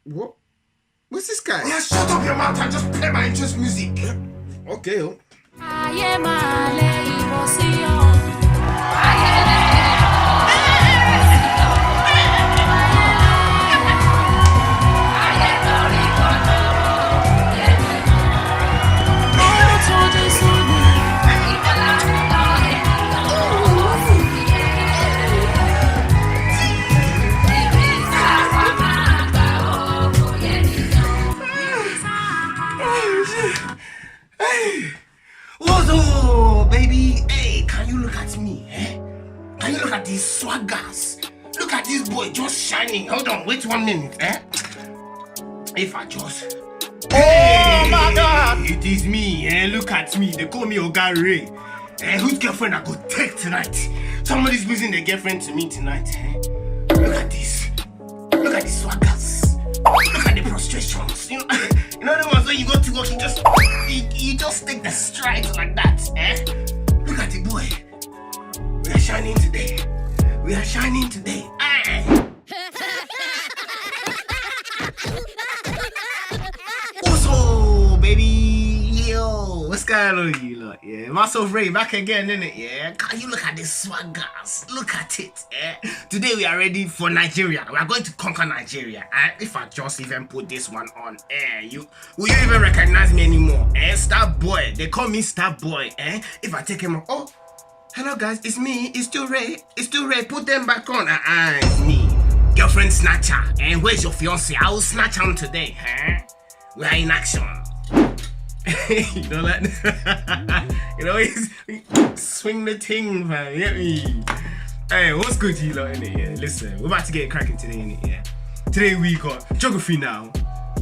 What? What's this guy? Yeah, shut up your mouth and just play my interest music. Okay. What's up, baby? Hey, can you look at me? Eh? Can you look at these swaggers? Look at this boy just shining. Hold on, wait 1 minute. Eh? If I just... Oh my God! It is me. Eh? Look at me. They call me Oga Ray. Eh? Whose girlfriend I go take tonight? Somebody's losing their girlfriend to me tonight. Eh? Look at this. Look at these swaggers. Look at the prostrations. You know the ones when you go to work, you just take the strides like that. Eh? Look at the boy. We are shining today. We are shining today. Aye. Also, baby, yo, what's going on, you lot? Yeah, myself Ray back again, innit? Yeah, can you look at the swaggers? Look at it. Eh? Today we are ready for Nigeria. We are going to conquer Nigeria. If I just even put this one on, will you even recognize me anymore? Star boy, they call me Star boy. If I take him off, oh, hello guys, it's me. It's still Ray. It's still Ray. Put them back on. It's me, girlfriend snatcher. And where's your fiance? I will snatch him today. We are in action. You know that? You know, swing the ting, man. Get me? Hey, what's good to you lot, innit? Yeah, listen, we're about to get it cracking today, innit? Yeah. Today we got geography now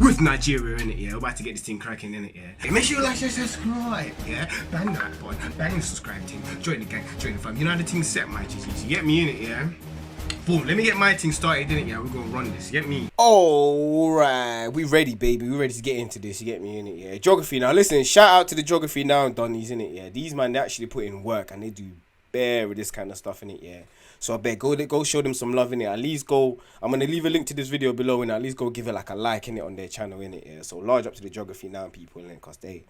with Nigeria, innit? Yeah, we're about to get this thing cracking, innit? Yeah. Hey, make sure you like, share, subscribe. Yeah, bang that button, bang the subscribe thing, join the gang, join the fam. You know how the thing's set, my GGs. You get me, innit? Yeah. Boom, let me get my thing started, innit? Yeah, we're gonna run this. You get me? Alright, we ready, baby. We ready to get into this. You get me, innit? Yeah. Geography now. Listen, shout out to the geography now Donnies, innit? Yeah. These man, they actually put in work and they do bare with this kind of stuff, innit? Yeah. So I bet go show them some love, innit? At least go. I'm gonna leave a link to this video below, innit? At least go give it like a like, innit, on their channel, innit? Yeah. So large up to the geography now people, innit? Cause they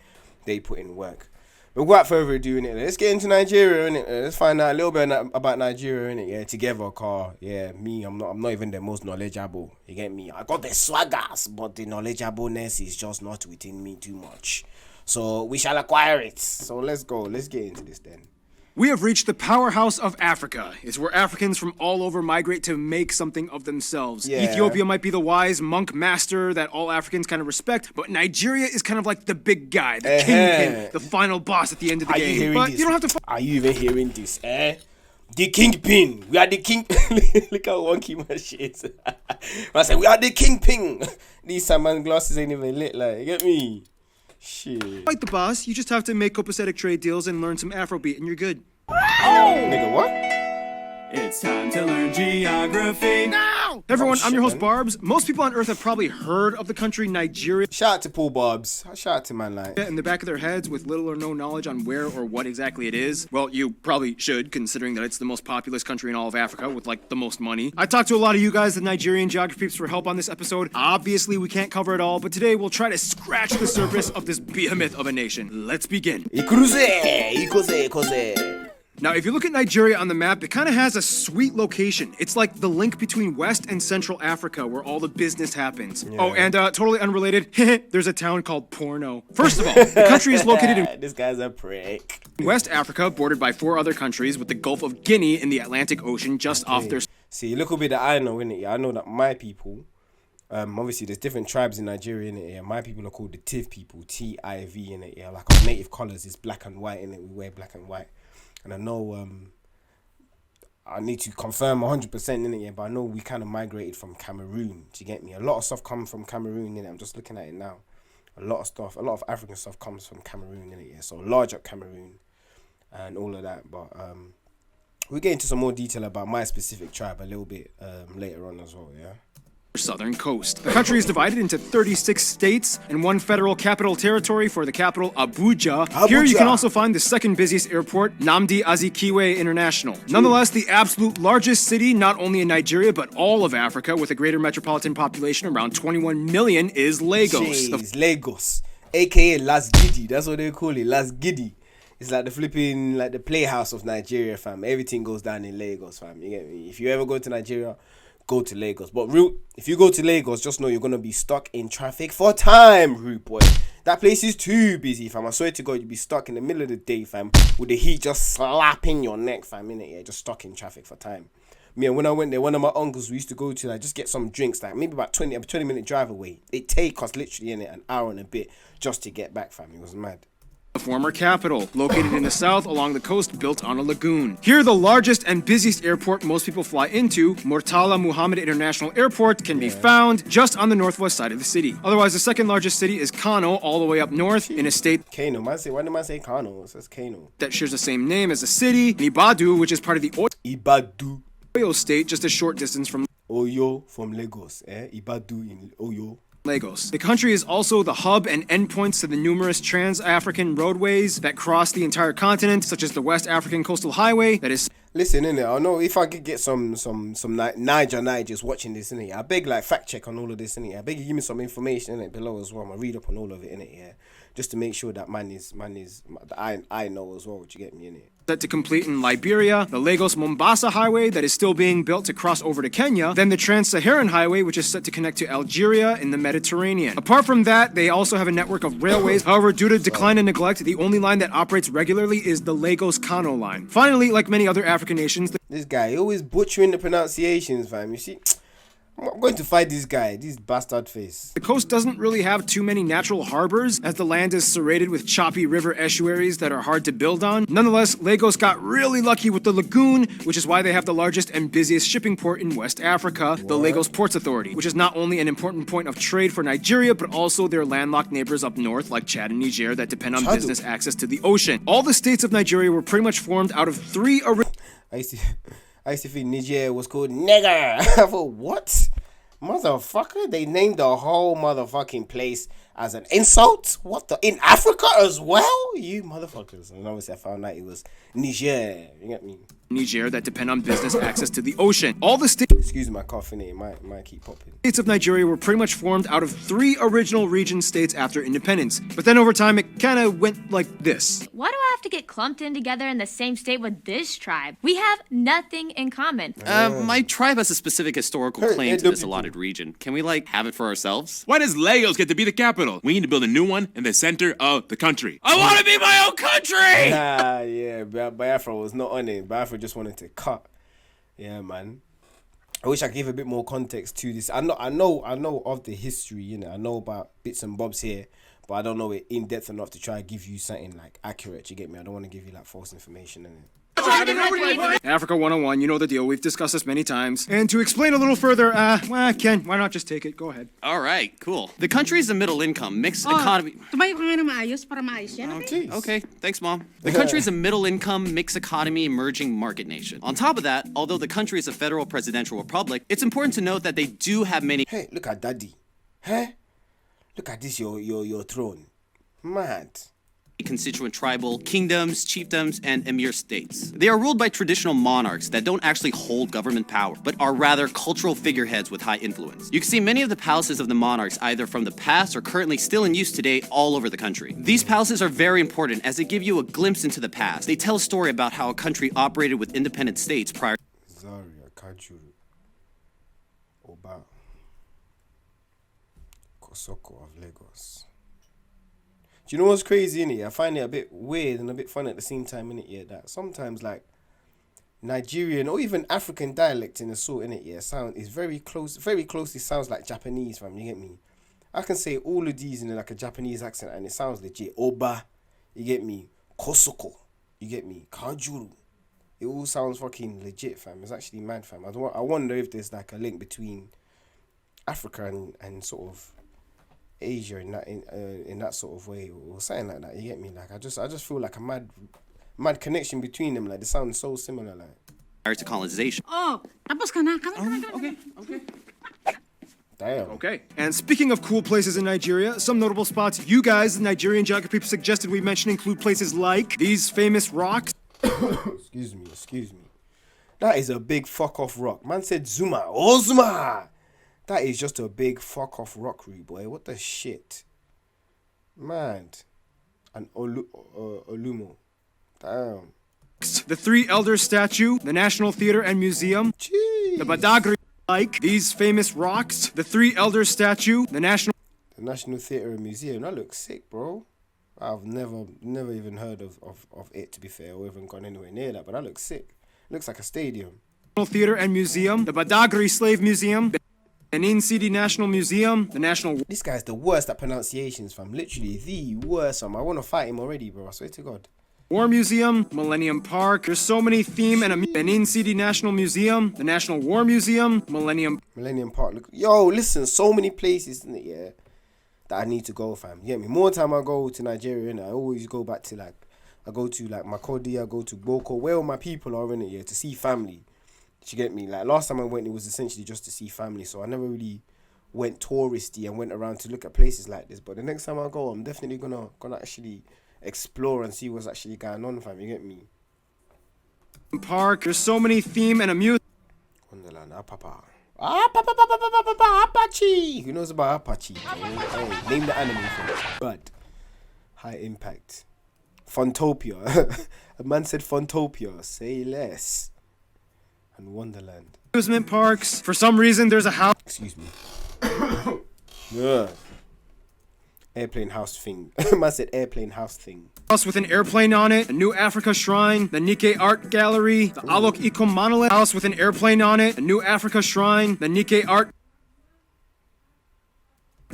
put in work. But without further ado, innit, let's get into Nigeria, innit? Let's find out a little bit about Nigeria, innit? Yeah, together, car. Yeah, me, I'm not even the most knowledgeable. You get me? I got the swaggers, but the knowledgeableness is just not within me too much. So we shall acquire it. So let's go. Let's get into this then. We have reached the powerhouse of Africa. It's where Africans from all over migrate to make something of themselves. Yeah. Ethiopia might be the wise monk master that all Africans kind of respect, but Nigeria is kind of like the big guy, the kingpin, the final boss at the end of the game. You but this? You don't have to. Are you even hearing this? The kingpin. We are the king. Look how wonky my shit is. I said we are the kingpin. These Simon glasses ain't even lit. Like, you get me? Shit. Fight the boss. You just have to make copacetic trade deals and learn some Afrobeat, and you're good. Nigga, what? It's time to learn geography now! Everyone, Oh, I'm your host shit, Barbs. Most people on Earth have probably heard of the country Nigeria Shout out to Paul Bobs. Shout out to man like. in the back of their heads with little or no knowledge on where or what exactly it is. Well, you probably should, considering that it's the most populous country in all of Africa with like the most money. I talked to a lot of you guys, the Nigerian geography peeps, for help on this episode. Obviously, we can't cover it all, but today we'll try to scratch the surface of this behemoth of a nation. Let's begin. Ikuze. Now, if you look at Nigeria on the map, it kind of has a sweet location. It's like the link between West and Central Africa where all the business happens. Yeah. Oh, and totally unrelated, there's a town called Porno. First of all, the country is located in This guy's a prick. West Africa, bordered by 4 other countries, with the Gulf of Guinea in the Atlantic Ocean just off their... See, a little bit that I know, innit? Yeah, I know that my people, obviously there's different tribes in Nigeria, innit? Yeah, my people are called the Tiv people, T-I-V, innit? Yeah, like our native colours is black and white, innit? We wear black and white. And I know, I need to confirm 100% innit, yeah, but I know we kind of migrated from Cameroon. Do you get me? A lot of stuff comes from Cameroon, innit? I'm just looking at it now. A lot of African stuff comes from Cameroon, innit, yeah. So large up Cameroon and all of that. But we'll get into some more detail about my specific tribe a little bit later on as well, yeah. southern coast. The country is divided into 36 states and one federal capital territory for the capital, Abuja. Here you can also find the second busiest airport, Nnamdi Azikiwe International. Nonetheless, the absolute largest city, not only in Nigeria, but all of Africa, with a greater metropolitan population around 21 million, is Lagos. Jeez, Lagos, aka Las Giddy. That's what they call it, Las Giddy. It's like the flipping, like the playhouse of Nigeria, fam. Everything goes down in Lagos, fam. You get me? If you ever go to Nigeria, go to Lagos. But if you go to Lagos, just know you're gonna be stuck in traffic for time, rude boy. That place is too busy, fam. I swear to God, you'll be stuck in the middle of the day, fam, with the heat just slapping your neck, fam. Innit? Yeah, just stuck in traffic for time. Me, and when I went there, one of my uncles we used to go to, like, just get some drinks, like maybe about 20-minute drive away. It take us literally in it an hour and a bit just to get back, fam. It was mad. The former capital, located in the south along the coast, built on a lagoon. Here, the largest and busiest airport most people fly into, Murtala Muhammad International Airport, can be found just on the northwest side of the city. Otherwise, the second largest city is Kano, all the way up north, in a state Kano, man. Why did I say Kano? It says Kano. That shares the same name as the city, Nibadu, which is part of the Ibadu. Oyo state, just a short distance from Oyo from Lagos, Ibadu in Oyo. Lagos. The country is also the hub and endpoints to the numerous trans-African roadways that cross the entire continent, such as the West African Coastal Highway that is... Listen, innit, I know if I could get some Nigers watching this, innit, I beg, like, fact check on all of this, innit, I beg you give me some information, innit, below as well. I'm gonna read up on all of it, innit, yeah, just to make sure that I know as well, what you get me, innit. Set to complete in Liberia, the Lagos-Mombasa Highway that is still being built to cross over to Kenya, then the Trans-Saharan Highway, which is set to connect to Algeria in the Mediterranean. Apart from that, they also have a network of railways. However, due to decline and neglect, the only line that operates regularly is the Lagos-Kano line. Finally, like many other African nations, this guy always butchering the pronunciations, fam. You see, I'm going to fight this guy, this bastard face. the coast doesn't really have too many natural harbors, as the land is serrated with choppy river estuaries that are hard to build on. Nonetheless, Lagos got really lucky with the lagoon, which is why they have the largest and busiest shipping port in West Africa, the Lagos Ports Authority, which is not only an important point of trade for Nigeria, but also their landlocked neighbors up north, like Chad and Niger, that depend on business access to the ocean. All the states of Nigeria were pretty much formed out of three I used to think Niger was called nigger. I thought, what? Motherfucker, they named the whole motherfucking place as an insult? What the? In Africa as well? You motherfuckers. And obviously I found out it was Niger. You get me? Niger that depend on business access to the ocean. All the states Excuse my coughing, it might keep popping. of Nigeria were pretty much formed out of three original region states after independence. But then over time, it kind of went like this. Why do I have to get clumped in together in the same state with this tribe? We have nothing in common. My tribe has a specific historical Hey, claim hey, to don't this people- allotted region. Can we, like, have it for ourselves? Why does Lagos get to be the capital? We need to build a new one in the center of the country. I want to be my own country! Yeah, Biafra was not on it. Biafra just wanted to cut. Yeah, man. I wish I could give a bit more context to this. I know of the history, you know. I know about bits and bobs here, but I don't know it in depth enough to try and give you something like accurate. You get me? I don't want to give you like false information in it. Africa 101, you know the deal. We've discussed this many times. And to explain a little further, Ken, why not just take it? Go ahead. All right, cool. The country is a middle income, mixed economy. Tumayo ka nga na maayos para maayos yan, okay? Okay, thanks, Mom. The country is a middle income, mixed economy, emerging market nation. On top of that, although the country is a federal presidential republic, it's important to note that they do have many Hey, look at daddy. Huh? Look at this, your throne. Mad. constituent tribal kingdoms, chiefdoms, and emir states. They are ruled by traditional monarchs that don't actually hold government power, but are rather cultural figureheads with high influence. You can see many of the palaces of the monarchs either from the past or currently still in use today all over the country. These palaces are very important as they give you a glimpse into the past. They tell a story about how a country operated with independent states prior Zaria, Kajuru, Oba, Kosoko of Lagos. Do you know what's crazy in it? I find it a bit weird and a bit fun at the same time in it, yeah, that sometimes like Nigerian or even African dialect in a sort in it, yeah, sound is very closely sounds like Japanese, fam, you get me? I can say all of these in like a Japanese accent and it sounds legit. Oba, you get me? Kosoko, you get me? Kajuru. It all sounds fucking legit, fam. It's actually mad, fam. I wonder if there's like a link between Africa and sort of Asia in that sort of way or something like that. You get me? Like I just feel like a mad connection between them. Like they sound so similar. Like to colonization. Oh, tapos ka na. Kami. Damn. Okay. And speaking of cool places in Nigeria, some notable spots you guys, the Nigerian geography suggested we mention include places like these famous rocks. Excuse me. That is a big fuck off rock. Man said Zuma. Oh, Zuma! That is just a big fuck off rock, rude boy. What the shit? Man. And Olumo. Damn. The Three Elders statue, the National Theater and Museum, Jeez. the Badagry, like these famous rocks, the Three Elders statue, the National Theater and Museum. That looks sick, bro. I've never even heard of it, to be fair, or even gone anywhere near that, but that looks sick. Looks like a stadium. Theater and Museum, the Badagry Slave Museum, Benin City National Museum, the National... This guy's the worst at pronunciations, fam. Literally the worst, fam. I want to fight him already, bro. I swear to God. War Museum, Millennium Park. There's so many theme and Benin City National Museum, the National War Museum, Millennium Park. Look, yo, listen, so many places, isn't it? Yeah, that I need to go, fam. You get me? More time I go to Nigeria, innit? I always go back to I go to Makodi, I go to Boko, where all my people are, innit? Yeah, to see family. Do you get me? Like last time I went, it was essentially just to see family, so I never really went touristy and went around to look at places like this. But the next time I go, I'm definitely gonna actually explore and see what's actually going on, fam. You get me? Park. There's so many theme and amusement. Wonderland, Papa. Apache. Who knows about Apache? Hey, name the animal for it. But high impact. Funtopia. A man said Funtopia. Say less. And Wonderland. Amusement parks. For some reason, there's a house. Excuse me. Yeah. Airplane house thing. Man said airplane house thing. House with an airplane on it, a New Africa shrine, the Nikkei Art Gallery, the Alok Ikom Monolith, house with an airplane on it, a New Africa shrine, the Nikkei Art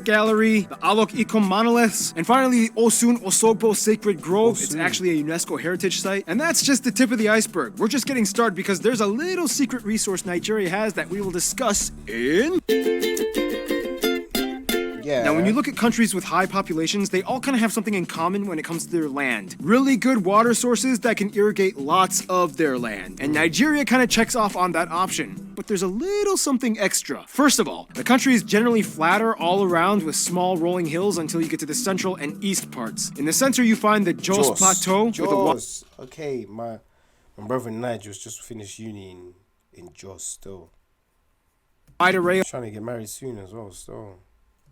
Gallery, the Alok Ikom monoliths, and finally the Osun Osogbo Sacred Grove. It's actually a UNESCO heritage site, and that's just the tip of the iceberg. We're just getting started because there's a little secret resource Nigeria has that we will discuss in... Yeah. Now, when you look at countries with high populations, they all kind of have something in common when it comes to their land. Really good water sources that can irrigate lots of their land. And Nigeria kind of checks off on that option. But there's a little something extra. First of all, the country is generally flatter all around with small rolling hills until you get to the central and east parts. In the center, you find the Jos Plateau. Jos. Okay, my brother Nigel just finished uni in Jos still. Wide array He's trying to get married soon as well, still.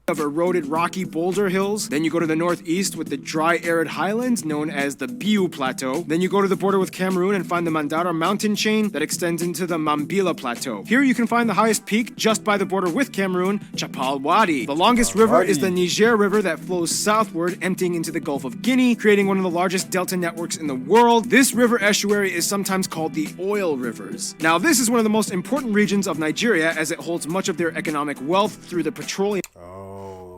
Of eroded rocky boulder hills. Then you go to the northeast with the dry arid highlands known as the Biu Plateau. Then you go to the border with Cameroon and find the Mandara mountain chain that extends into the Mambila Plateau. Here you can find the highest peak just by the border with Cameroon, Chapal Wadi. The longest river is the Niger River that flows southward, emptying into the Gulf of Guinea, creating one of the largest delta networks in the world. This river estuary is sometimes called the Oil Rivers. Now this is one of the most important regions of Nigeria as it holds much of their economic wealth through the petroleum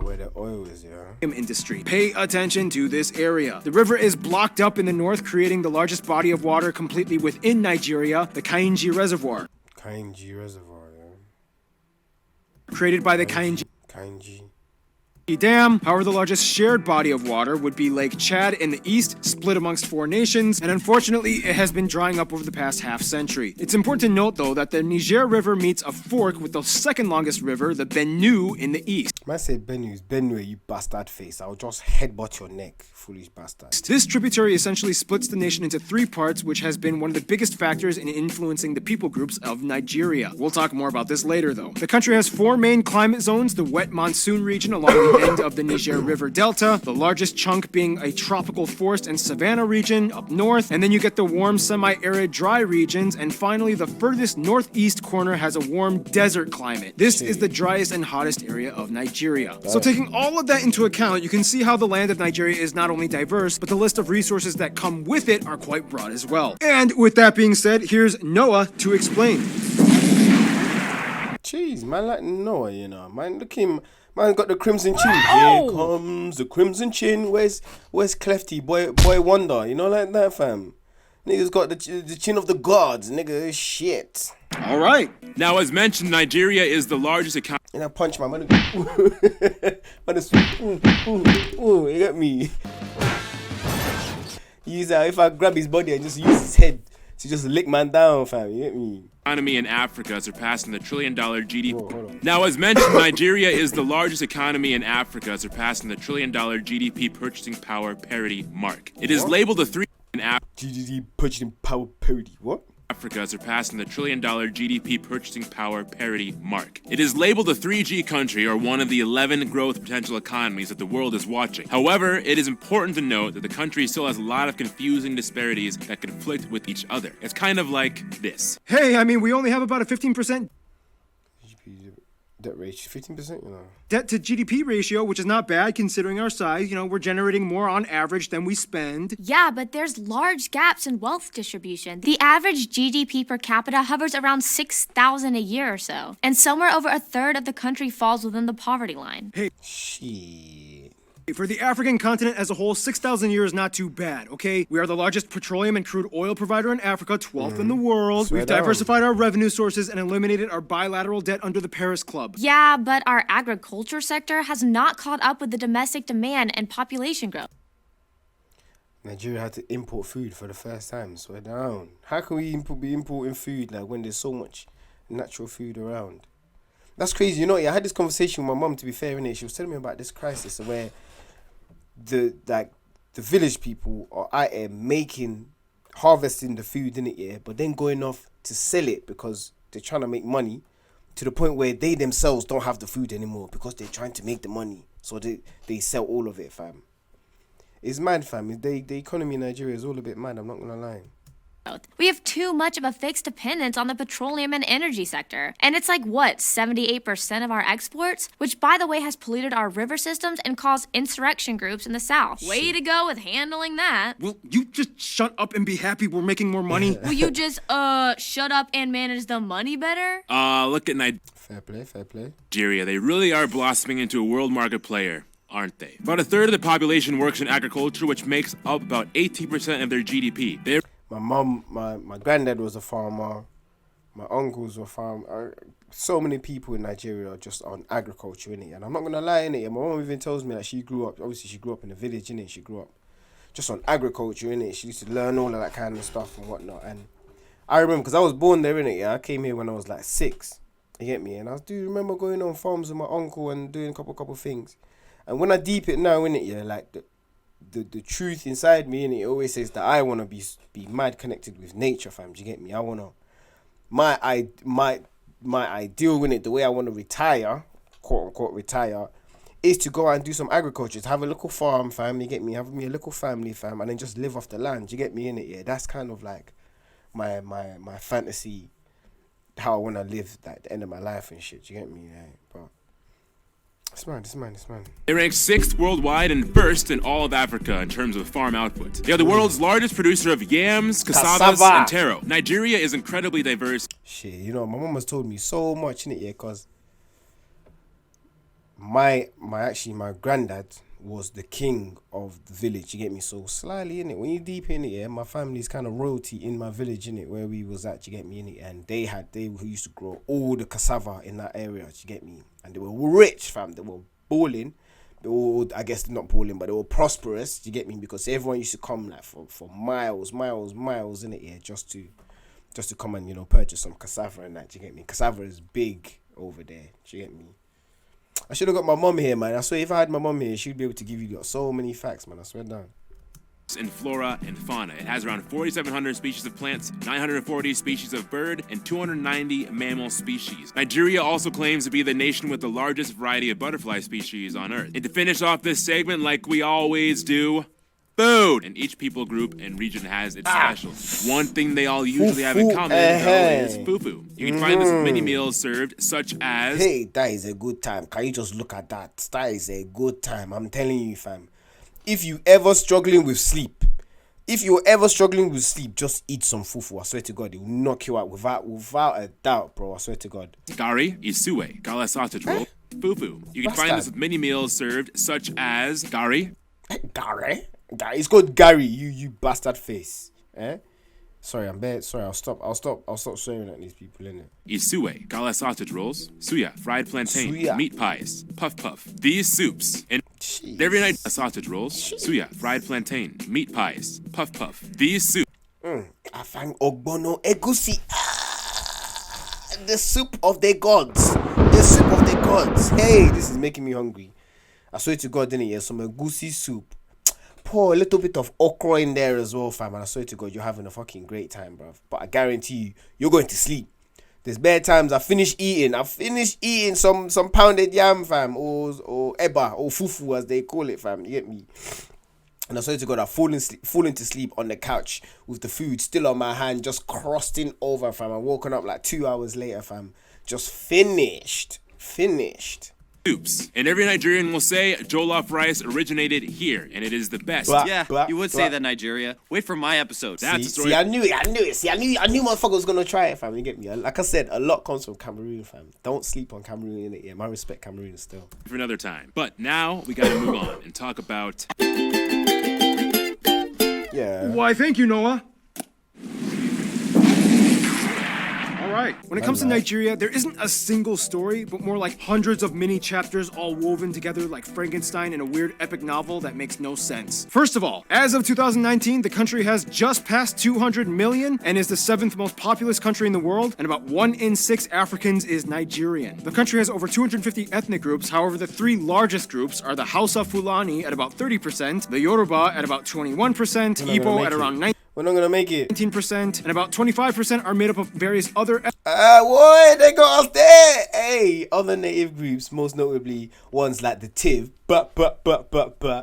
where the oil is, yeah. Industry. Pay attention to this area. The river is blocked up in the north, creating the largest body of water completely within Nigeria, the Kainji Reservoir. Kainji Reservoir, yeah. Created by the Kainji Dam. However, the largest shared body of water would be Lake Chad in the east, split amongst 4 nations, and unfortunately, it has been drying up over the past half century. It's important to note, though, that the Niger River meets a fork with the second longest river, the Benue, in the east. Man said Benue, you bastard face. I'll just headbutt your neck, foolish bastard. This tributary essentially splits the nation into 3 parts, which has been one of the biggest factors in influencing the people groups of Nigeria. We'll talk more about this later, though. The country has 4 main climate zones, the wet monsoon region along the end of the Niger River Delta, the largest chunk being a tropical forest and savanna region up north, and then you get the warm semi-arid dry regions, and finally the furthest northeast corner has a warm desert climate. This is the driest and hottest area of Nigeria. So taking all of that into account, you can see how the land of Nigeria is not only diverse, but the list of resources that come with it are quite broad as well. And with that being said, here's Noah to explain. Jeez, man, like Noah, you know, man, look him. Man got the crimson chin. Here comes the crimson chin. Where's Clefty? Boy Wonder. You know, like that, fam. Niggas got the chin of the gods. Nigga, shit. All right. Now, as mentioned, Nigeria is the largest economy. And I punch my man. Ooh, you got me. If I grab his body and just use his head She just lick man down, fam. You get me? Economy in Africa surpassing the $1 trillion GDP. Hold on. Now, as mentioned, Nigeria is the largest economy in Africa, surpassing the $1 trillion GDP purchasing power parity mark. It is labeled a 3 in GDP purchasing power parity. What? Africa, surpassing the $1 trillion GDP purchasing power parity mark. It is labeled a 3G country, or one of the 11 growth potential economies that the world is watching. However, it is important to note that the country still has a lot of confusing disparities that conflict with each other. It's kind of like this. Hey, I mean, we only have about a 15% Debt ratio, 15%, you know. debt to GDP ratio, which is not bad considering our size. You know, we're generating more on average than we spend. Yeah, but there's large gaps in wealth distribution. The average GDP per capita hovers around 6,000 a year or so, and somewhere over a third of the country falls within the poverty line. Shit. For the African continent as a whole, 6,000 a year is not too bad, okay? We are the largest petroleum and crude oil provider in Africa, 12th in the world. Swear We've down. diversified our revenue sources and eliminated our bilateral debt under the Paris Club. Yeah, but our agriculture sector has not caught up with the domestic demand and population growth. Nigeria had to import food for the first time. Swear down. How can we be importing food like when there's so much natural food around? That's crazy. You know, I had this conversation with my mum, to be fair, innit? She was telling me about this crisis where the village people are out here harvesting the food in it, yeah, but then going off to sell it because they're trying to make money, to the point where they themselves don't have the food anymore because they're trying to make the money, so they sell all of it, fam. It's mad, fam. The economy in Nigeria is all a bit mad, I'm not gonna lie. We have too much of a fixed dependence on the petroleum and energy sector. And it's like, what, 78% of our exports? Which, by the way, has polluted our river systems and caused insurrection groups in the South. Way to go with handling that. Will you just shut up and be happy we're making more money? Will you just, shut up and manage the money better? Look at Fair play. Nigeria. They really are blossoming into a world market player, aren't they? About a third of the population works in agriculture, which makes up about 18% of their GDP. My mum, my granddad was a farmer. My uncles were farmers. So many people in Nigeria are just on agriculture, innit? And I'm not gonna lie, innit? My mum even tells me that she grew up in the village, innit? She grew up just on agriculture, innit? She used to learn all of that kind of stuff and whatnot. And I remember, because I was born there, innit? Yeah, I came here when I was like 6. You get me? And I do remember going on farms with my uncle and doing a couple things. And when I deep it now, innit? Yeah, like the truth inside me, and it always says that I want to be mad connected with nature, fam. Do you get me? I want to my ideal in it, the way I want to retire, quote unquote retire, is to go out and do some agriculture, to have a little farm, fam. You get me? Have me a little family, fam, and then just live off the land. Do you get me in it? Yeah, that's kind of like my fantasy, how I want to live at the end of my life and shit. Do you get me? Yeah, but it's mad. They rank 6th worldwide and 1st in all of Africa in terms of farm output. They are the world's largest producer of yams, cassavas, and taro. Nigeria is incredibly diverse. Shit, you know, my mum has told me so much in it, yeah, because my granddad was the king of the village, you get me? So slightly in it, when you deep in it, yeah, my family's kind of royalty in my village, in it, where we was at, you get me in it, and they used to grow all the cassava in that area, you get me? And they were rich, fam. They were balling. They were, I guess, not balling, but they were prosperous, you get me? Because everyone used to come like for miles in it, yeah, just to come and, you know, purchase some cassava and that, you get me? Cassava is big over there, you get me? I should have got my mum here, man. I swear, if I had my mum here, she'd be able to give you so many facts, man. I swear down. In flora and fauna. It has around 4,700 species of plants, 940 species of bird, and 290 mammal species. Nigeria also claims to be the nation with the largest variety of butterfly species on Earth. And to finish off this segment, like we always do, food! And each people group and region has its specials. One thing they all usually have in common, though, is fufu. You can find this with many meals served, such as... Hey, that is a good time. Can you just look at that? That is a good time. I'm telling you, fam. If you ever struggling with sleep, just eat some fufu. I swear to God, it will knock you out without a doubt, bro. I swear to God. Gari, isue, gala sausage roll, fufu. You can find this with many meals served, such as gari. Gary? It's called Gary, you bastard face. Sorry, I'm bad. Sorry, I'll stop swearing at these people, innit? Isue, gala sausage rolls, suya, fried plantain, meat pies, puff. These soups, and every night, sausage rolls, suya, fried plantain, meat pies, puff. These soups. Afang ogbono egusi. The soup of the gods. The soup of the gods. Hey, this is making me hungry. I swear to God, didn't you? Some egusi soup. Pour a little bit of okra in there as well, fam. And I swear to God, you're having a fucking great time, bruv. But I guarantee you, you're going to sleep. There's bare times I finish eating some pounded yam, fam, or eba, or fufu as they call it, fam. You get me? And I swear to God, I've fallen to sleep on the couch with the food still on my hand, just crusting over, fam. I woken up like 2 hours later, fam. Just finished. Soups. And every Nigerian will say jollof rice originated here, and it is the best. You would say that, Nigeria. Wait for my episode. That's a story. See, I knew it. See, I knew motherfucker was gonna try it, fam. You get me? Like I said, a lot comes from Cameroon, fam. Don't sleep on Cameroon, innit? Yeah, my respect, Cameroon still. For another time. But now we gotta move on and talk about. Yeah. Why, thank you, Noah. All right. When it comes to Nigeria, there isn't a single story, but more like hundreds of mini chapters all woven together like Frankenstein in a weird epic novel that makes no sense. First of all, as of 2019, the country has just passed 200 million and is the 7th most populous country in the world, and about 1 in 6 Africans is Nigerian. The country has over 250 ethnic groups. However, the 3 largest groups are the Hausa Fulani at about 30%, the Yoruba at about 21%, Igbo at around 19%. We're not gonna make it. 19%, and about 25% are made up of various other What? They got us there. Hey, other native groups, most notably ones like the Tiv, Ijo,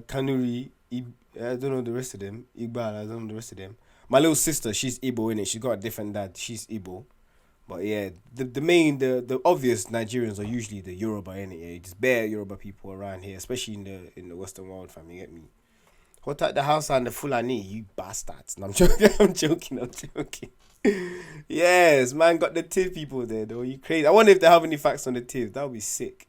Kanuri, I don't know the rest of them. Igbal, I don't know the rest of them. My little sister, she's Igbo, innit? She got a different dad. She's Igbo. But yeah, the obvious Nigerians are usually the Yoruba, innit? Yeah, just bare Yoruba people around here, especially in the Western world, fam. You get me? What at the house and the Fulani, you bastards. No, I'm joking. Yes, man, got the Tiv people there, though. You crazy. I wonder if they have any facts on the Tiv. That would be sick.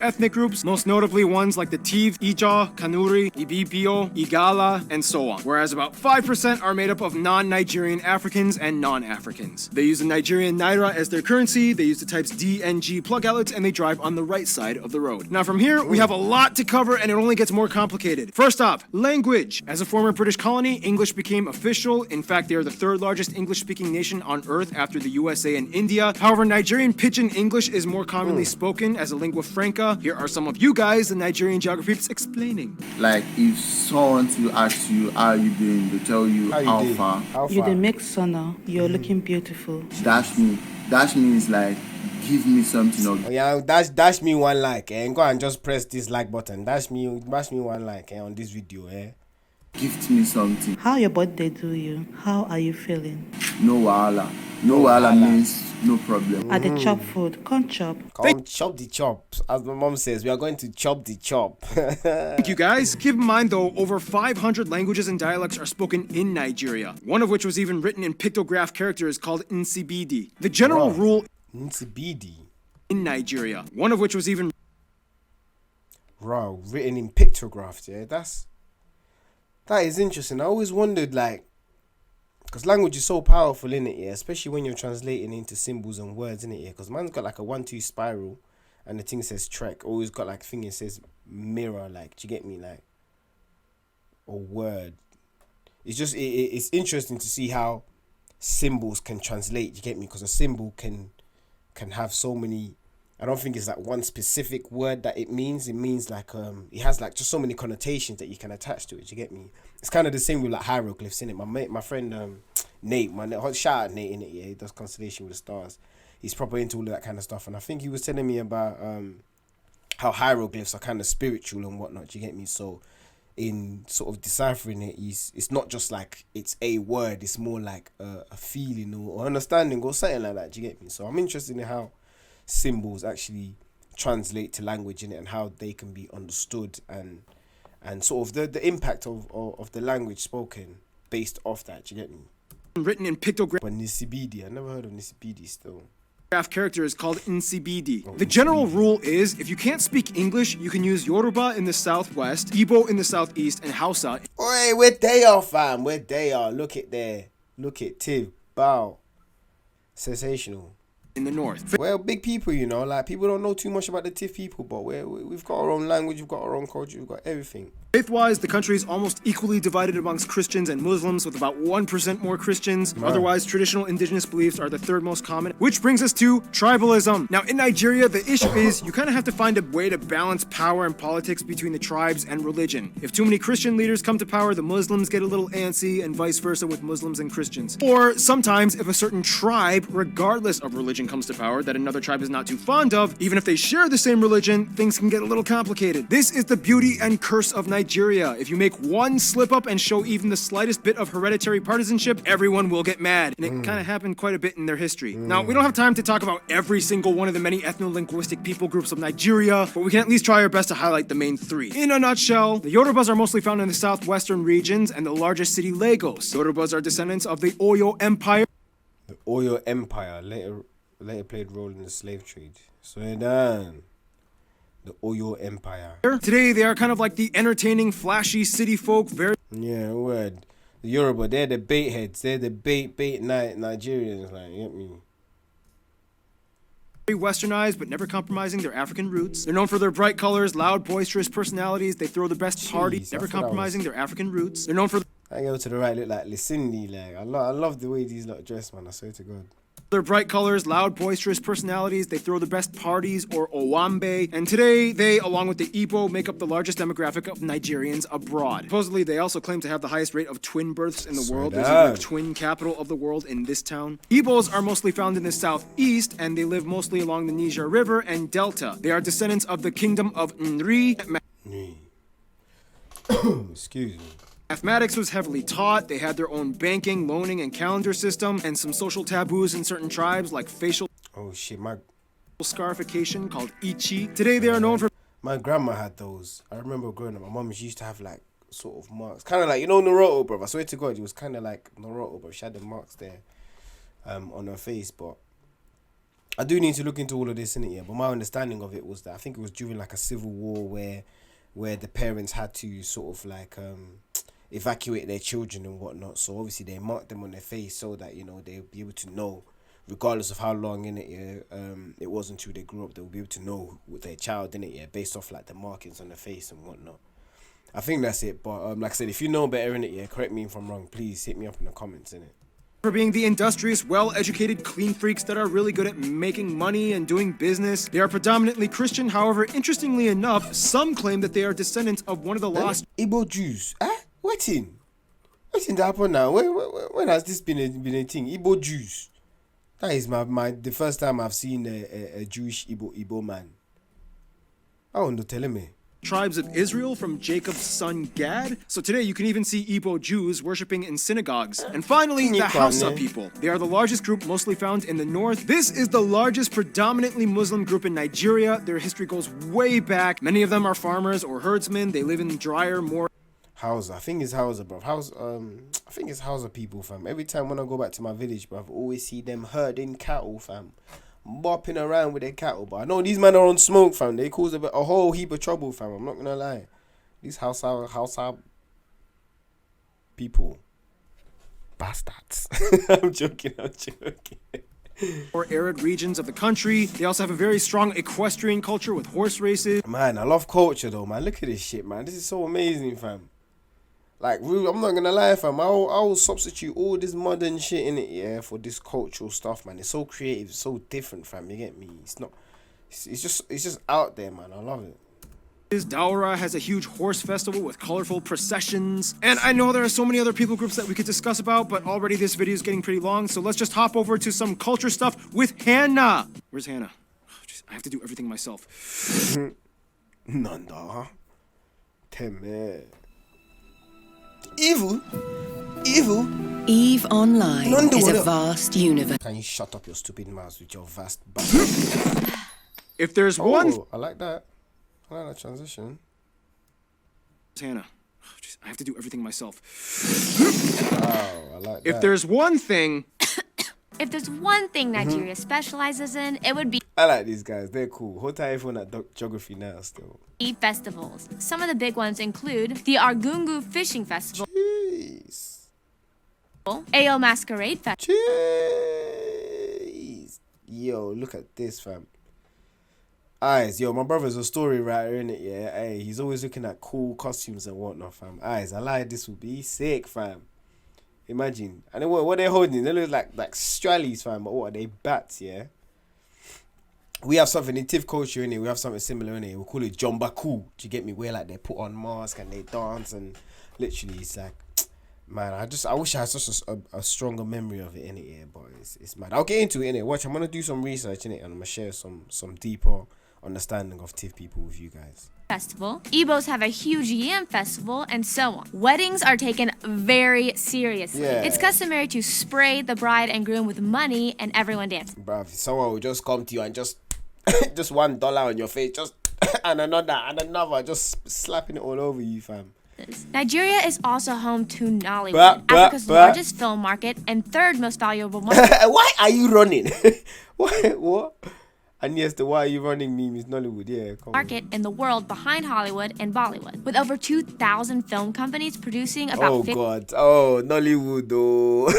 ethnic groups, most notably ones like the Tiv, Ija, Kanuri, Ibibio, Igala, and so on, whereas about 5% are made up of non-Nigerian Africans and non-Africans. They use the Nigerian Naira as their currency, they use the types D and G plug outlets, and they drive on the right side of the road. Now from here, we have a lot to cover and it only gets more complicated. First off, language. As a former British colony, English became official. In fact, they are the third largest English-speaking nation on earth after the USA and India. However, Nigerian Pidgin English is more commonly spoken as a lingua franca. Here are some of you guys, the Nigerian geographies, explaining. Like if someone to ask you how you doing, they tell you how far. You the make sonner, you're looking beautiful. Dash me. Dash means like give me something. Oh, yeah, dash me one like, and go and just press this like button. Dash me one like on this video, Gift me something. How your birthday do you? How are you feeling? No wahala. No wahala means no problem. At the chop food, come chop. Come chop the chops. As my mom says, we are going to chop the chop. Thank you guys. Keep in mind though, over 500 languages and dialects are spoken in Nigeria. One of which was even written in pictograph characters called Nsibidi. The general rule Nsibidi in Nigeria. One of which was even written in pictographs, that is interesting. I always wondered, like, because language is so powerful, innit, especially when you're translating into symbols and words, innit, because man's got like a 1-2 spiral and the thing says trek, always got like a thing that says mirror, like, do you get me, like, or word. It's just, it's interesting to see how symbols can translate, do you get me, because a symbol can have so many. I don't think it's like one specific word that it means. It means like it has like just so many connotations that you can attach to it. Do you get me? It's kind of the same with like hieroglyphs, innit? My friend Nate, shout out Nate, innit? Yeah, he does constellation with the stars. He's proper into all of that kind of stuff, and I think he was telling me about how hieroglyphs are kind of spiritual and whatnot. Do you get me? So in sort of deciphering it, it's not just like it's a word. It's more like a feeling or understanding or something like that. Do you get me? So I'm interested in how symbols actually translate to language in it and how they can be understood and sort of the impact of the language spoken based off that. Do you get me? written in pictograph. But Nisibidi, I never heard of Nisibidi still. Character is called Nsibidi. The general rule is if you can't speak English, you can use Yoruba in the southwest, Igbo in the southeast, and Hausa. Oi, where they are, fam? Where they are? Look at there. Look at Tiv. Bow. Sensational. in the north. We're big people, you know. Like, people don't know too much about the Tiff people, but we've got our own language, we've got our own culture, we've got everything. Faith-wise, the country is almost equally divided amongst Christians and Muslims, with about 1% more Christians. Man. Otherwise, traditional indigenous beliefs are the third most common, which brings us to tribalism. Now, in Nigeria, the issue is you kind of have to find a way to balance power and politics between the tribes and religion. If too many Christian leaders come to power, the Muslims get a little antsy, and vice versa with Muslims and Christians. Or sometimes, if a certain tribe, regardless of religion, comes to power that another tribe is not too fond of, even if they share the same religion, things can get a little complicated. This is the beauty and curse of Nigeria. If you make one slip up and show even the slightest bit of hereditary partisanship, everyone will get mad. And it kind of happened quite a bit in their history. Now, we don't have time to talk about every single one of the many ethno-linguistic people groups of Nigeria, but we can at least try our best to highlight the main three. In a nutshell, the Yorubas are mostly found in the southwestern regions and the largest city, Lagos. Yorubas are descendants of the Oyo Empire. The Oyo Empire later played a role in the slave trade. So then, the Oyo Empire. Today, they are kind of like the entertaining, flashy city folk, very Yeah, word. The Yoruba, they're the bait heads. They're the bait night Nigerians, like, you get me? westernized, but never compromising their African roots. They're known for their bright colors, loud, boisterous personalities. They throw the best parties, never compromising their African roots. They're known for I go to the right, look like Lucindy, like, I love the way these lot dress, man, I swear to God. their bright colors, loud, boisterous personalities. They throw the best parties, or owambe. And today, they, along with the Igbo, make up the largest demographic of Nigerians abroad. Supposedly, they also claim to have the highest rate of twin births in the world. There's a twin capital of the world in this town. Igbos are mostly found in the southeast, and they live mostly along the Niger River and Delta. They are descendants of the kingdom of Nri. Excuse me. Mathematics was heavily taught. They had their own banking, loaning, and calendar system, and some social taboos in certain tribes, like facial scarification called ichi. Today, they are known for... My grandma had those. I remember growing up, my mum used to have, like, sort of marks. Kind of like, you know, Naruto, bro. I swear to God, it was kind of like Naruto, bro. She had the marks there on her face, but... I do need to look into all of this, innit, yeah. But my understanding of it was that I think it was during, like, a civil war where the parents had to sort of, like... evacuate their children and whatnot, so obviously they marked them on their face so that, you know, they'll be able to know, regardless of how long in it it was until they grew up, they'll be able to know with their child in it, based off like the markings on the face and whatnot. I think that's it, but like I said, if you know better in it, correct me if I'm wrong, please hit me up in the comments in it. For being the industrious, well-educated clean freaks that are really good at making money and doing business. They are predominantly Christian. However, interestingly enough, some claim that they are descendants of one of the lost Igbo Jews. What's in that happen now? When has this been a thing? Igbo Jews. That is the first time I've seen a Jewish Igbo man. I don't know, telling me. Tribes of Israel from Jacob's son Gad. So today you can even see Igbo Jews worshiping in synagogues. And finally, the Hausa people. They are the largest group mostly found in the north. This is the largest predominantly Muslim group in Nigeria. Their history goes way back. Many of them are farmers or herdsmen. They live in drier, more Hausa. I think it's Hausa, bro. I think it's Hausa people, fam. Every time when I go back to my village, bro, I always see them herding cattle, fam. Bopping around with their cattle, but I know these men are on smoke, fam. They cause a whole heap of trouble, fam. I'm not gonna lie. These Hausa people. Bastards. I'm joking. or arid regions of the country. They also have a very strong equestrian culture with horse races. Man, I love culture though, man. Look at this shit, man. This is so amazing, fam. Like, I'm not gonna lie, fam. I will substitute all this modern shit in it, for this cultural stuff, man. It's so creative, it's so different, fam. You get me? It's just out there, man. I love it. Daura has a huge horse festival with colorful processions. And I know there are so many other people groups that we could discuss about, but already this video is getting pretty long, so let's just hop over to some culture stuff with Hannah. Where's Hannah? Oh, geez, I have to do everything myself. Nanda. Teme. Evil. EVE Online is a vast universe. Can you shut up your stupid mouth with your vast If there's one... I like that. I like that transition. Hannah. Oh, geez, I have to do everything myself. Wow, I like that. If there's one thing... If there's one thing Nigeria specializes in, it would be... I like these guys. They're cool. Hold tight everyone at Geography now still. festivals. Some of the big ones include the Argungu Fishing Festival, Jeez. Ayo Masquerade Festival, Jeez. Yo, look at this, fam. Eyes, yo, my brother's a story writer, innit? Yeah, hey, he's always looking at cool costumes and whatnot, fam. Eyes, I lied, this would be sick, fam. Imagine. And then what they're holding, they look like strallies, fam. But what are they? Bats, yeah? We have something in TIFF culture, innit? We have something similar, innit? We call it Jumbaku. Do you get me? Where like they put on masks and they dance and literally it's like, man, I wish I had such a stronger memory of it, innit? Yeah, but it's mad. I'll get into it, innit? Watch, I'm gonna do some research, innit? And I'm gonna share some deeper understanding of TIFF people with you guys. Festival. Igbos have a huge yam festival, and so on. Weddings are taken very seriously. Yeah. It's customary to spray the bride and groom with money and everyone dancing. Bruv, someone will just come to you and just $1 on your face, just and another, just slapping it all over you, fam. Nigeria is also home to Nollywood, Africa's largest film market and third most valuable market. Why are you running? What? And yes, the why are you running meme is Nollywood, yeah. Market in the world behind Hollywood and Bollywood, with over 2,000 film companies producing about. Oh God! Oh, Nollywood, though.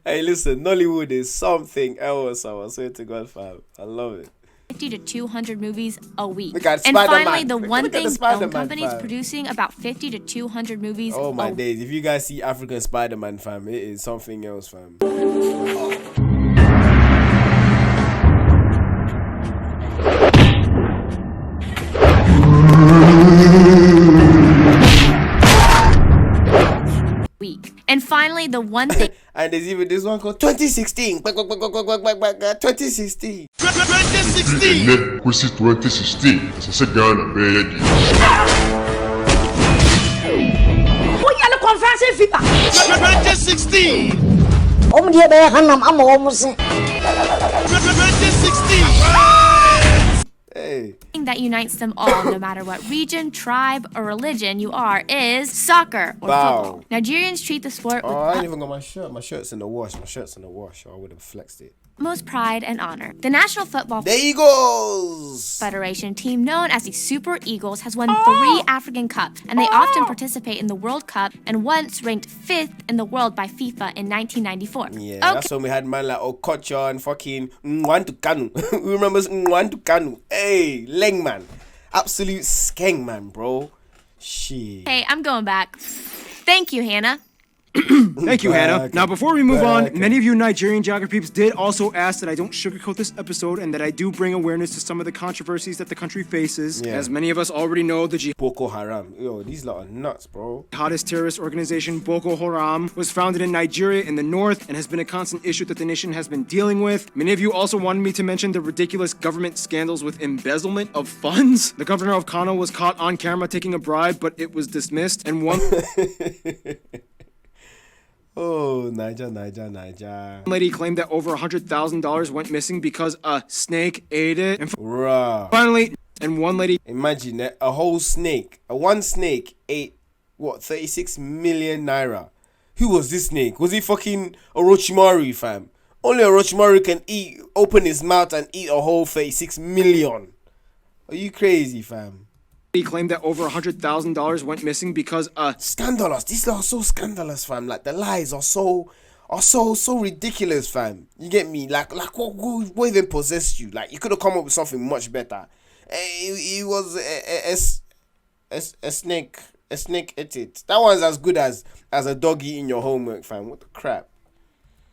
Hey, listen, Nollywood is something else. I swear to God, fam, I love it. 50 to 200 movies a week. Look at and Spider-Man. finally, the one Look at thing the Spider-Man, film companies fam. producing about 50 to 200 movies. Oh my a days! If you guys see African Spider-Man, fam, it is something else, fam. week. And finally, the one thing. And there's even this one called 2016. 2016. 2016. Questi 2016. Se se gana bedi. Who ya the conference FIFA? 2016. Dia be kan nam amo omusin. 2016. Hey. That unites them all, no matter what region, tribe, or religion you are, is soccer or football. Nigerians treat the sport with I ain't even got my shirt. My shirt's in the wash. I would have flexed it. Most pride and honor. The National Football The Eagles Federation team, known as the Super Eagles, has won 3 African Cups, and they often participate in the World Cup and once ranked 5th in the world by FIFA in 1994. Yeah, that's when we had man like Okocha and fucking Nwantu Kanu. Who remembers Nwantu Kanu? Hey, Leng man. Absolute skeng man, bro. Shit. Hey, I'm going back. Thank you, Hannah. Thank you, Hannah. Now, before we move on, many of you Nigerian geography peeps did also ask that I don't sugarcoat this episode and that I do bring awareness to some of the controversies that the country faces. Yeah. As many of us already know, the Boko Haram. Yo, these lot are nuts, bro. jihadist terrorist organization Boko Haram was founded in Nigeria in the north and has been a constant issue that the nation has been dealing with. Many of you also wanted me to mention the ridiculous government scandals with embezzlement of funds. The governor of Kano was caught on camera taking a bribe, but it was dismissed, and one Oh, Niger. lady claimed that over $100,000 went missing because a snake ate it. And finally, one lady... Imagine that one snake ate, 36 million naira. Who was this snake? Was he fucking Orochimaru, fam? Only Orochimaru can open his mouth and eat a whole 36 million. Are you crazy, fam? He claimed that over $100,000 went missing because scandalous. These are so scandalous, fam. Like the lies are so ridiculous, fam. You get me? Like what even possessed you? Like you could have come up with something much better. It was a snake. A snake ate it. That one's as good as a dog eating your homework, fam. What the crap?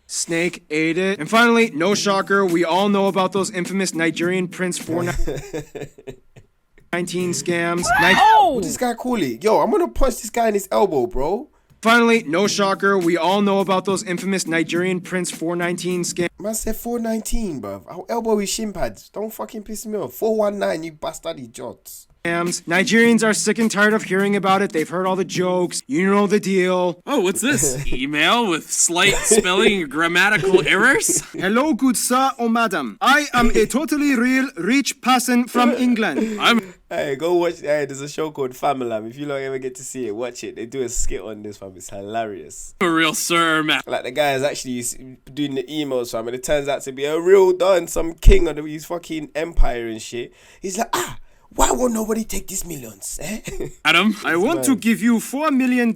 Snake ate it. And finally, no shocker, we all know about those infamous Nigerian Prince 419 scams. What this guy call it? Yo, I'm gonna punch this guy in his elbow, bro. Finally, no shocker, we all know about those infamous Nigerian Prince 419 scams. Man said 419, bruv. I'll elbow his shin pads. Don't fucking piss me off. 419, you bastardy jots. Nigerians are sick and tired of hearing about it. They've heard all the jokes. You know the deal. Oh, what's this? Email with slight spelling and grammatical errors? Hello, good sir or madam. I am a totally real rich person from England. Hey, go watch. Hey, there's a show called Familam. If you don't ever get to see it, watch it. They do a skit on this, fam. It's hilarious. A real sir, man. Like the guy is actually doing the emails, fam, and it turns out to be a real don, some king of his fucking empire and shit. He's like, why won't nobody take these millions? Eh? Adam, I want to give you $4 million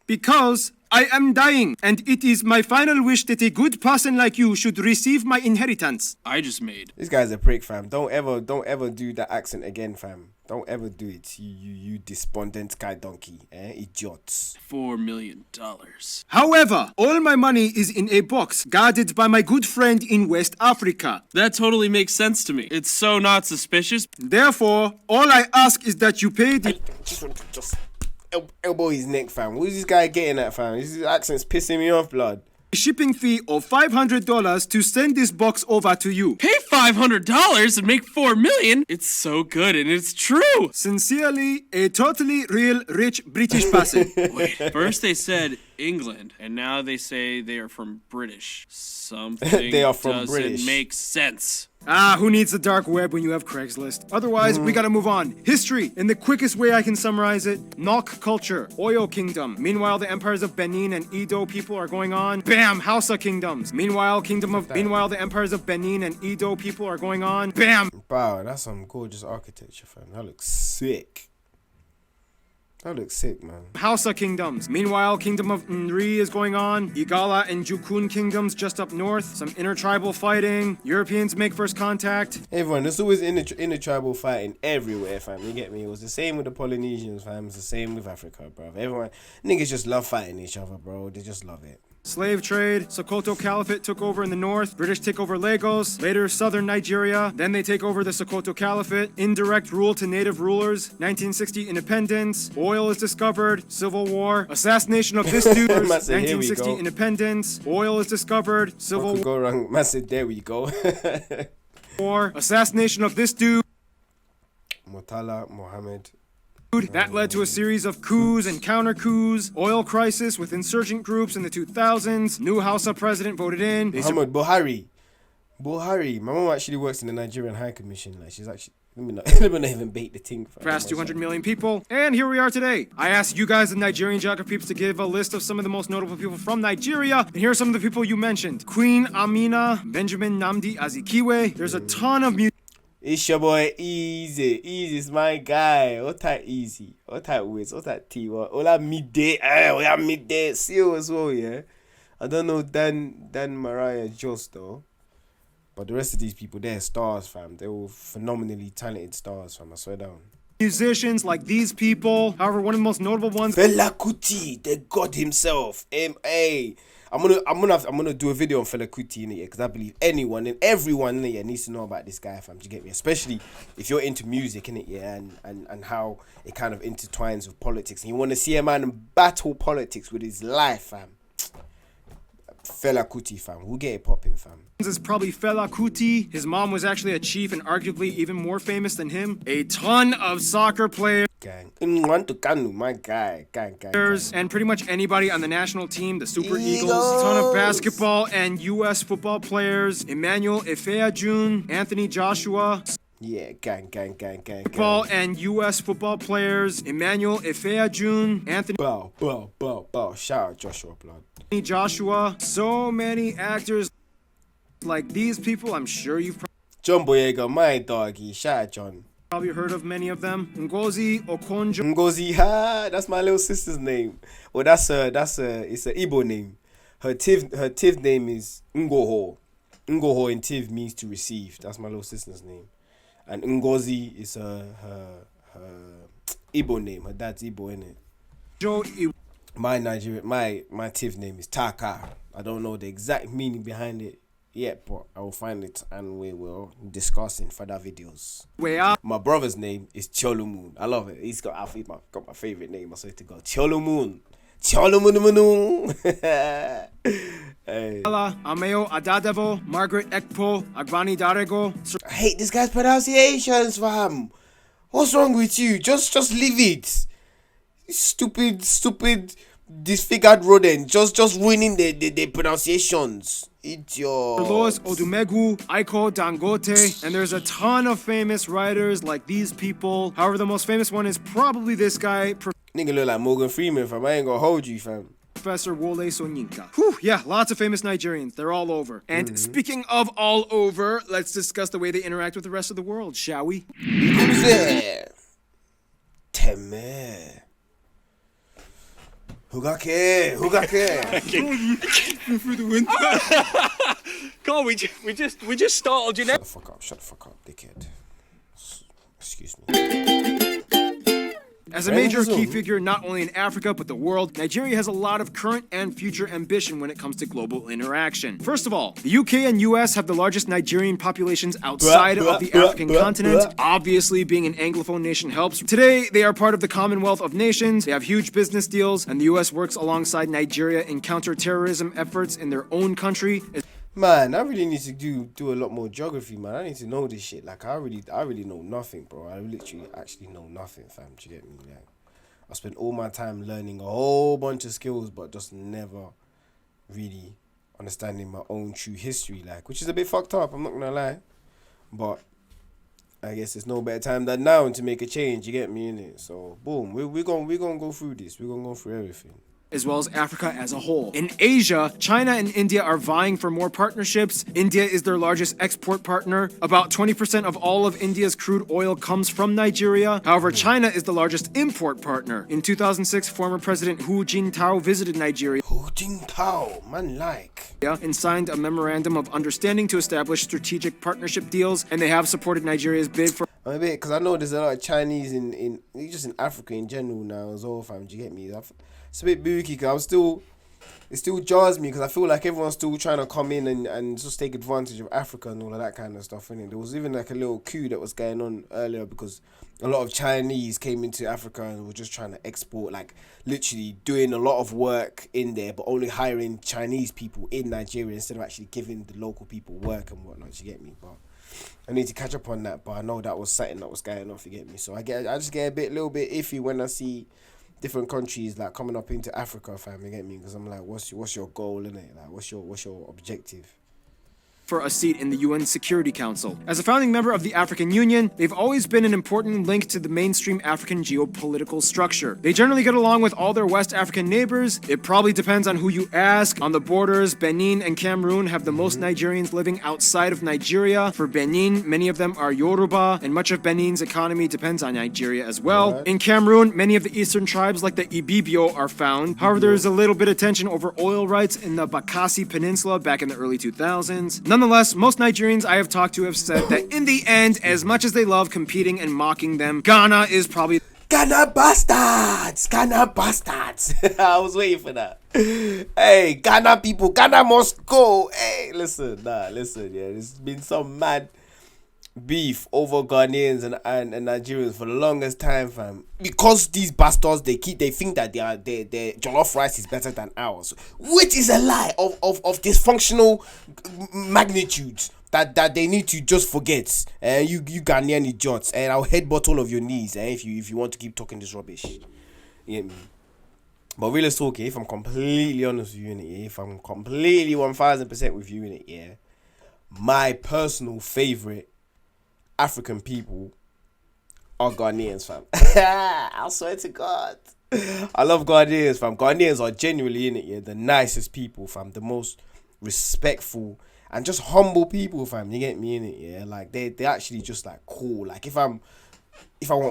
because I am dying, and it is my final wish that a good person like you should receive my inheritance. I just made. This guy's a prick, fam. Don't ever do that accent again, fam. Don't ever do it. You despondent guy donkey, idiots. $4 million. However, all my money is in a box guarded by my good friend in West Africa. That totally makes sense to me. It's so not suspicious. Therefore, all I ask is that you pay the... Just elbow his neck, fam. What is this guy getting at, fam? His accent's pissing me off, blood. shipping fee of $500 to send this box over to you. Pay $500 and make $4 million? It's so good and it's true. Sincerely, a totally real rich British person. Wait, first they said England, and now they say they are from British. Something They are from doesn't British. make sense. Ah, who needs the dark web when you have Craigslist? Otherwise, we gotta move on. History, in the quickest way I can summarize it, Nok culture, Oyo kingdom. Meanwhile, the empires of Benin and Edo people are going on. Bam, Hausa kingdoms. Meanwhile, the empires of Benin and Edo people are going on. Bam. Wow, that's some gorgeous architecture, fam. That looks sick. That looks sick, man. Hausa kingdoms. Meanwhile, kingdom of Nri is going on. Igala and Jukun kingdoms just up north. Some intertribal fighting. Europeans make first contact. Everyone, there's always intertribal fighting everywhere, fam. You get me? It was the same with the Polynesians, fam. It's the same with Africa, bro. Everyone, niggas just love fighting each other, bro. They just love it. Slave trade. Sokoto Caliphate took over in the north. British take over Lagos. Later, southern Nigeria. Then they take over the Sokoto Caliphate. Indirect rule to native rulers. 1960 independence. Oil is discovered. Civil war. Assassination of this dude. 1960 independence. Oil is discovered. Civil war. Go wrong. Massive, there we go. War. Assassination of this dude. Murtala Mohammed. That led to a series of coups and counter-coups, oil crisis with insurgent groups in the 2000s, new Hausa president voted in. Muhammad Buhari. My mom actually works in the Nigerian High Commission. Like, she's actually, let me not even bait the thing. Past 200 million people, and here we are today. I asked you guys, the Nigerian geography peeps, to give a list of some of the most notable people from Nigeria, and here are some of the people you mentioned. Queen Amina, Benjamin Nnamdi Azikiwe. There's a ton of music. It's your boy Easy. Easy's my guy. What that Easy? What that Wiz? What that T? What that midday? We have midday. See you as well, yeah. I don't know Dan Mariah Joss though, but the rest of these people, they're stars, fam. They're all phenomenally talented stars, fam. I swear down. Musicians like these people. However, one of the most notable ones, Fela Kuti, the god himself. M.A. I'm gonna do a video on Fela Kuti in it, because I believe anyone and everyone in it needs to know about this guy, fam. Do you get me? Especially if you're into music, in it, yeah, and how it kind of intertwines with politics, and you want to see a man battle politics with his life, fam. Fela Kuti, fam. We'll get it popping, fam. Is probably Fela Kuti. His mom was actually a chief and arguably even more famous than him. A ton of soccer players. Gang. My guy. Gang. And pretty much anybody on the national team, the Super Eagles. A ton of basketball and U.S. football players. Emmanuel Efeajun, Anthony Joshua. Yeah, gang. Football and U.S. football players. Emmanuel Efeajun, Anthony. Bow. Shout out Joshua, blood. Joshua. So many actors like these people. I'm sure you've John Boyega, my doggy. Shout out John. Probably heard of many of them. Ngozi Okonjo. Ngozi, that's my little sister's name. Well, it's an Igbo name. Her Tiv name is Ngoho. Ngoho in Tiv means to receive. That's my little sister's name. And Ngozi is her Igbo name. Her dad's Igbo, innit? My Tiv name is Taka. I don't know the exact meaning behind it yet, but I will find it and we will discuss in further videos. My brother's name is Cholumun. I love it. He's got my favorite name. I swear to God. Cholumun. Hey. Ameo Adadevo, Margaret Ekpo, Agbani Darego. I hate this guy's pronunciations, fam. What's wrong with you? Just leave it. Stupid, disfigured rodent. Just ruining the pronunciations. Idiot. Carlos Odumegu, Aiko Dangote, and there's a ton of famous writers like these people. However, the most famous one is probably this guy. Nigga look like Morgan Freeman, fam. I ain't gonna hold you, fam. Professor Wole Soyinka. Whew, yeah, lots of famous Nigerians. They're all over. And speaking of all over, let's discuss the way they interact with the rest of the world, shall we? Teme. Who got care? Who got care? Through the window. God, we just startled you now. Shut the fuck up, dickhead. Excuse me. As a major key figure not only in Africa but the world, Nigeria has a lot of current and future ambition when it comes to global interaction. First of all, the UK and US have the largest Nigerian populations outside of the African continent. Obviously, being an Anglophone nation helps. Today, they are part of the Commonwealth of Nations. They have huge business deals, and the US works alongside Nigeria in counter-terrorism efforts in their own country. Man, I really need to do a lot more geography, man. I need to know this shit. Like, I really know nothing, bro. I literally actually know nothing, fam. Do you get me? Like, I spent all my time learning a whole bunch of skills, but just never really understanding my own true history, like, which is a bit fucked up, I'm not gonna lie. But I guess it's no better time than now to make a change, you get me, innit? So, boom, we're gonna go through this. We're gonna go through everything. As well as Africa as a whole. In Asia, China and India are vying for more partnerships. India is their largest export partner. About 20% of all of India's crude oil comes from Nigeria. However, China is the largest import partner. In 2006, former President Hu Jintao visited Nigeria. Hu Jintao, man, like. And signed a memorandum of understanding to establish strategic partnership deals, and they have supported Nigeria's bid for... I'm a bit, because I know there's a lot of Chinese in just in Africa in general now as well, fam. Do you get me? It's a bit booky, because it still jars me, because I feel like everyone's still trying to come in and just take advantage of Africa and all of that kind of stuff, innit? There was even like a little coup that was going on earlier, because a lot of Chinese came into Africa and were just trying to export, like literally doing a lot of work in there, but only hiring Chinese people in Nigeria instead of actually giving the local people work and whatnot. Do you get me? But I need to catch up on that, but I know that was something that was going on, you get me? So I just get a little bit iffy when I see different countries like coming up into Africa, fam, you get me? Because I'm like, what's your goal, innit? Like, what's your objective? For a seat in the UN Security Council. As a founding member of the African Union, they've always been an important link to the mainstream African geopolitical structure. They generally get along with all their West African neighbors. It probably depends on who you ask. On the borders, Benin and Cameroon have the most Nigerians living outside of Nigeria. For Benin, many of them are Yoruba, and much of Benin's economy depends on Nigeria as well. In Cameroon, many of the eastern tribes like the Ibibio are found. However, there's a little bit of tension over oil rights in the Bakassi Peninsula back in the early 2000s. Nonetheless, most Nigerians I have talked to have said that in the end, as much as they love competing and mocking them, Ghana is probably... Ghana bastards! Ghana bastards! I was waiting for that. Hey, Ghana people, Ghana must go! Hey, listen, yeah, there's been some mad beef over Ghanaians and Nigerians for the longest time, fam. Because these bastards, they think that their jollof rice is better than ours, which is a lie of dysfunctional magnitude that they need to just forget. You Ghanaian idiots, and I'll headbutt all of your knees. If you want to keep talking this rubbish, you get me? But real talk, if I'm completely honest with you in it, if I'm completely 1000% with you in it, yeah, my personal favorite African people are Ghanaians, fam. I swear to God, I love Ghanaians, fam. Ghanaians are genuinely in it, yeah, the nicest people, fam, the most respectful and just humble people, fam. You get me in it, yeah. Like they actually just like cool. Like if I want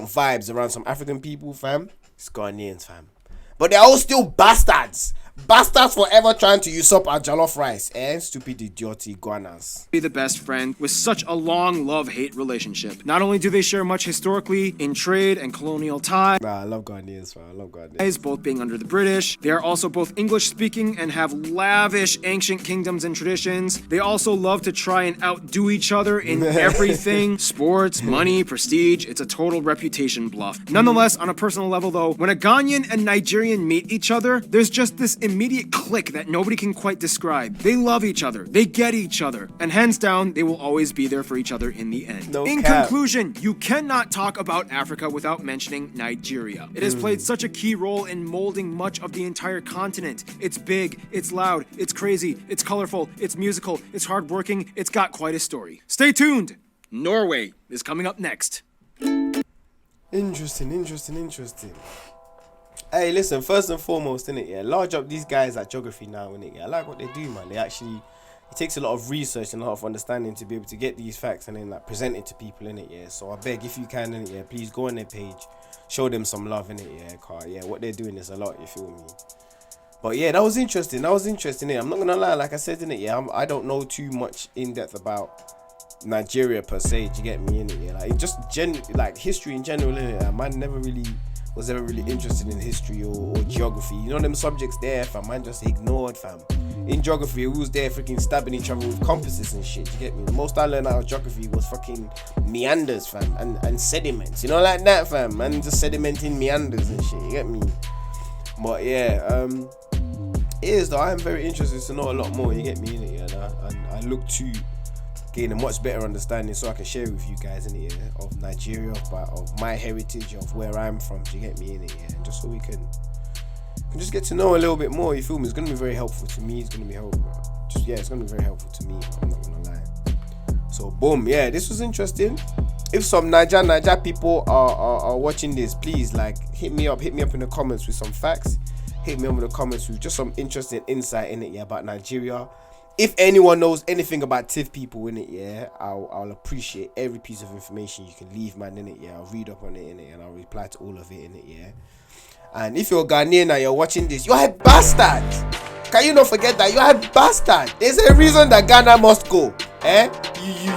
vibes around some African people, fam, it's Ghanaians, fam. But they're all still bastards. Bastards forever trying to usurp our jollof rice. Stupid idiotic Guanas. Be the best friend with such a long love-hate relationship. Not only do they share much historically in trade and colonial ties. Nah, I love Ghanaians, man. I love Ghanaians. Both being under the British. They are also both English-speaking and have lavish ancient kingdoms and traditions. They also love to try and outdo each other in everything. Sports, money, prestige. It's a total reputation bluff. Nonetheless, on a personal level though, when a Ghanaian and Nigerian meet each other, there's just this immediate click that nobody can quite describe. They love each other, they get each other, and hands down, they will always be there for each other in the end. In conclusion, you cannot talk about Africa without mentioning Nigeria. It has played such a key role in molding much of the entire continent. It's big, it's loud, it's crazy, it's colorful, it's musical, it's hardworking, it's got quite a story. Stay tuned! Norway is coming up next. Interesting. Hey, listen, first and foremost, innit, yeah, large up these guys at geography now, innit, yeah, I like what they do, man. It takes a lot of research and a lot of understanding to be able to get these facts and then like present it to people, innit, yeah. So I beg, if you can, innit, yeah, please go on their page, show them some love, innit, yeah, car, yeah, what they're doing is a lot, you feel me? But yeah, that was interesting. Innit? I'm not gonna lie, like I said, innit? Yeah, I don't know too much in depth about Nigeria per se. Do you get me? Innit? Yeah, like just like history in general. Innit? Like, man never really was ever really interested in history or geography. You know them subjects there, fam. Man just ignored, fam. In geography, we was there freaking stabbing each other with compasses and shit. Do you get me? The most I learned out of geography was fucking meanders, fam, and sediments. You know, like that, fam. Man, just sedimenting meanders and shit. You get me? But yeah, it is though. I am very interested to know a lot more. You get me? Innit? Yeah, and I look to gain a much better understanding so I can share with you guys in it, yeah, of Nigeria, of my heritage, of where I'm from. Do you get me in it? Yeah, and just so we can just get to know a little bit more. You feel me? It's gonna be very helpful to me. It's gonna be helpful. It's gonna be very helpful to me. I'm not gonna lie. So boom, yeah, this was interesting. If some Niger people are watching this, please like hit me up in the comments with some facts. Hit me up in the comments with just some interesting insight in it, yeah, about Nigeria. If anyone knows anything about TIFF people in it, yeah, I'll appreciate every piece of information you can leave, man, in it, yeah. I'll read up on it in it and I'll reply to all of it in it, yeah. And if you're Ghanaian and you're watching this, you're a bastard. Can you not forget that? You're a bastard. There's a reason that Ghana must go. You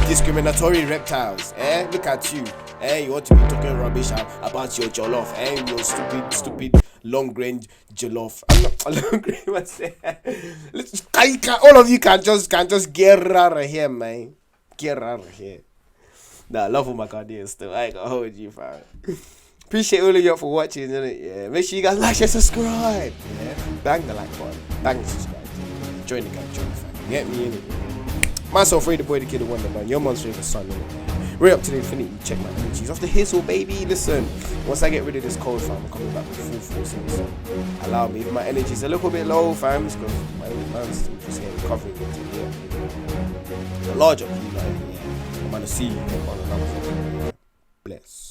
discriminatory reptiles. Look at you. You want to be talking rubbish about your jollof. Your stupid long range jollof. I'm not long range myself. All of you can just get out of here, man. Get out of here. Nah, I love all my Ghanaians still. I ain't gonna hold you, fam. Appreciate all of y'all for watching, innit? Yeah. Make sure you guys like, share, subscribe. Yeah. Bang the like button. Bang the subscribe. Join the gang, join the family. Get me in it. Myself, Ray the boy, the kid, the wonder man. Your mom's favorite son, innit? Right up to the infinity. Check my energies. Off the hizzle, baby. Listen, once I get rid of this cold, fam, I'm coming back with full force in this. Allow me. If my energy's a little bit low, fam, it's because my man's still just here recovering until the end. The larger you, like, yeah. I'm gonna see you on another. Bless.